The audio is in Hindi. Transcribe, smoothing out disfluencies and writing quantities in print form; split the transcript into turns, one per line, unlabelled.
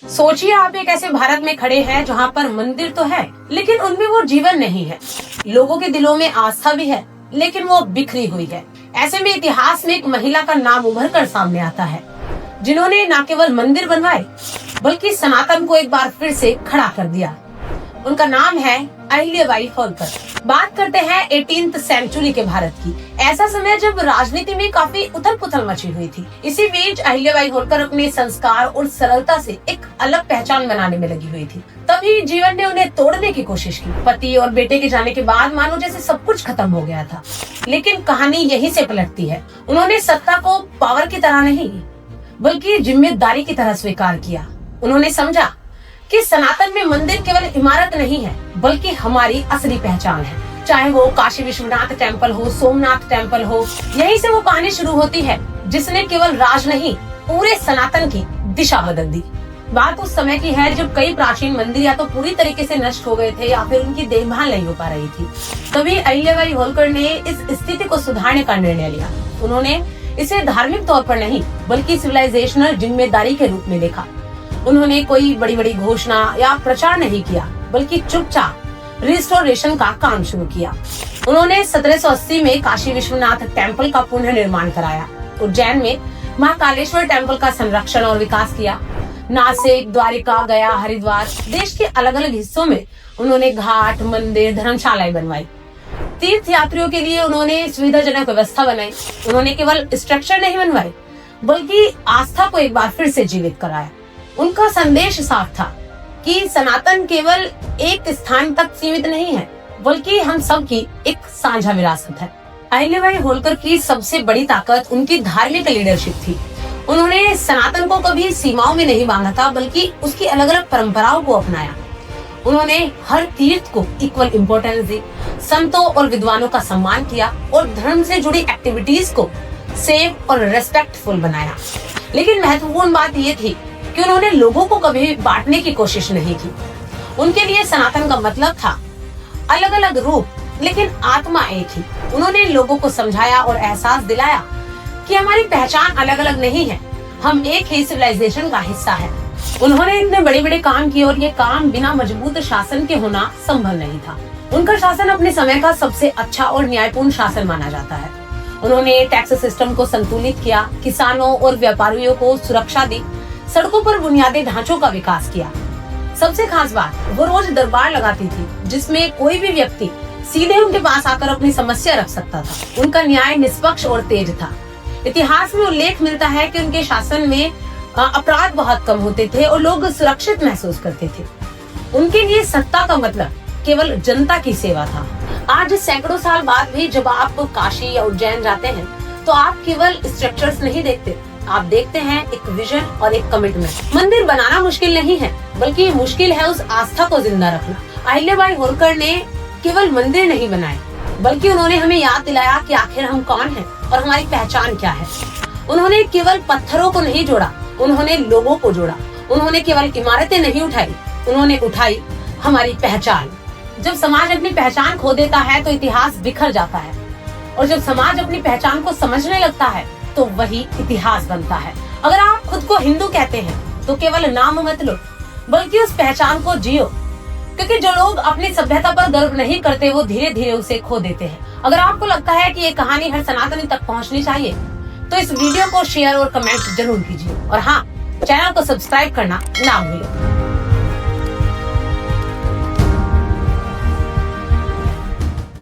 सोचिए आप एक ऐसे भारत में खड़े हैं जहाँ पर मंदिर तो है लेकिन उनमें वो जीवन नहीं है। लोगों के दिलों में आस्था भी है लेकिन वो बिखरी हुई है। ऐसे में इतिहास में एक महिला का नाम उभर कर सामने आता है जिन्होंने न केवल मंदिर बनवाए बल्कि सनातन को एक बार फिर से खड़ा कर दिया। उनका नाम है अहिल्याबाई होलकर। बात करते हैं 18th सेंचुरी के भारत की। ऐसा समय जब राजनीति में काफी उथल पुथल मची हुई थी। इसी बीच अहिल्याबाई होलकर अपने संस्कार और सरलता से एक अलग पहचान बनाने में लगी हुई थी। तभी जीवन ने उन्हें तोड़ने की कोशिश की। पति और बेटे के जाने के बाद मानो जैसे सब कुछ खत्म हो गया था। लेकिन कहानी यहीं से पलटती है। उन्होंने सत्ता को पावर की तरह नहीं बल्कि जिम्मेदारी की तरह स्वीकार किया। उन्होंने समझा कि सनातन में मंदिर केवल इमारत नहीं है बल्कि हमारी असली पहचान है। चाहे वो काशी विश्वनाथ टेम्पल हो, सोमनाथ टेम्पल हो, यहीं से वो कहानी शुरू होती है जिसने केवल राज नहीं पूरे सनातन की दिशा बदल दी। बात उस समय की है जब कई प्राचीन मंदिर या तो पूरी तरीके से नष्ट हो गए थे या फिर उनकी देखभाल नहीं हो पा रही थी। तभी अहिल्याबाई होलकर ने इस स्थिति को सुधारने का निर्णय लिया। उन्होंने इसे धार्मिक तौर पर नहीं बल्कि सिविलाइजेशनल जिम्मेदारी के रूप में देखा। उन्होंने कोई बड़ी बड़ी घोषणा या प्रचार नहीं किया बल्कि चुपचाप रिस्टोरेशन का काम शुरू किया। उन्होंने 1780 में काशी विश्वनाथ टेम्पल का पुनर्निर्माण कराया। उज्जैन में महाकालेश्वर टेम्पल का संरक्षण और विकास किया। नासिक, द्वारिका, गया, हरिद्वार, देश के अलग अलग हिस्सों में उन्होंने घाट, मंदिर, धर्मशालाएं बनवाई। तीर्थ यात्रियों के लिए उन्होंने सुविधाजनक व्यवस्था बनाई। उन्होंने केवल स्ट्रक्चर नहीं बनवाए बल्कि आस्था को एक बार फिर से जीवित कराया। उनका संदेश साफ था कि सनातन केवल एक स्थान तक सीमित नहीं है बल्कि हम सब की एक साझा विरासत है। अहिल्याबाई होलकर की सबसे बड़ी ताकत उनकी धार्मिक लीडरशिप थी। उन्होंने सनातन को कभी सीमाओं में नहीं बांधा था बल्कि उसकी अलग अलग परंपराओं को अपनाया। उन्होंने हर तीर्थ को इक्वल इम्पोर्टेंस दी, संतों और विद्वानों का सम्मान किया और धर्म से जुड़ी एक्टिविटीज को सेफ और रेस्पेक्टफुल बनाया। लेकिन महत्वपूर्ण बात ये थी कि उन्होंने लोगों को कभी बांटने की कोशिश नहीं की। उनके लिए सनातन का मतलब था अलग अलग रूप लेकिन आत्मा एक ही। उन्होंने लोगों को समझाया और एहसास दिलाया कि हमारी पहचान अलग अलग नहीं है, हम एक ही सिविलाइजेशन का हिस्सा है। उन्होंने इतने बड़े बड़े काम किए और ये काम बिना मजबूत शासन के होना संभव नहीं था। उनका शासन अपने समय का सबसे अच्छा और न्यायपूर्ण शासन माना जाता है। उन्होंने टैक्स सिस्टम को संतुलित किया, किसानों और व्यापारियों को सुरक्षा दी, सड़कों पर बुनियादी ढांचों का विकास किया। सबसे खास बात, वो रोज दरबार लगाती थी जिसमें कोई भी व्यक्ति सीधे उनके पास आकर अपनी समस्या रख सकता था। उनका न्याय निष्पक्ष और तेज था। इतिहास में उल्लेख मिलता है कि उनके शासन में अपराध बहुत कम होते थे और लोग सुरक्षित महसूस करते थे। उनके लिए सत्ता का मतलब केवल जनता की सेवा था। आज सैकड़ों साल बाद भी जब आप काशी या उज्जैन जाते हैं तो आप केवल स्ट्रक्चर्स नहीं देखते, आप देखते हैं एक विजन और एक कमिटमेंट। मंदिर बनाना मुश्किल नहीं है बल्कि मुश्किल है उस आस्था को जिंदा रखना। अहिल्याबाई होलकर ने केवल मंदिर नहीं बनाए बल्कि उन्होंने हमें याद दिलाया कि आखिर हम कौन हैं और हमारी पहचान क्या है। उन्होंने केवल पत्थरों को नहीं जोड़ा, उन्होंने लोगों को जोड़ा। उन्होंने केवल इमारतें नहीं उठाई, उन्होंने उठाई हमारी पहचान। जब समाज अपनी पहचान खो देता है तो इतिहास बिखर जाता है और जब समाज अपनी पहचान को समझने लगता है तो वही इतिहास बनता है। अगर आप खुद को हिंदू कहते हैं तो केवल नाम मत लो बल्कि उस पहचान को जियो, क्योंकि जो लोग अपनी सभ्यता पर गर्व नहीं करते वो धीरे धीरे उसे खो देते हैं। अगर आपको लगता है कि ये कहानी हर सनातनी तक पहुंचनी चाहिए तो इस वीडियो को शेयर और कमेंट जरूर कीजिए और हाँ, चैनल को सब्सक्राइब करना ना भूलें।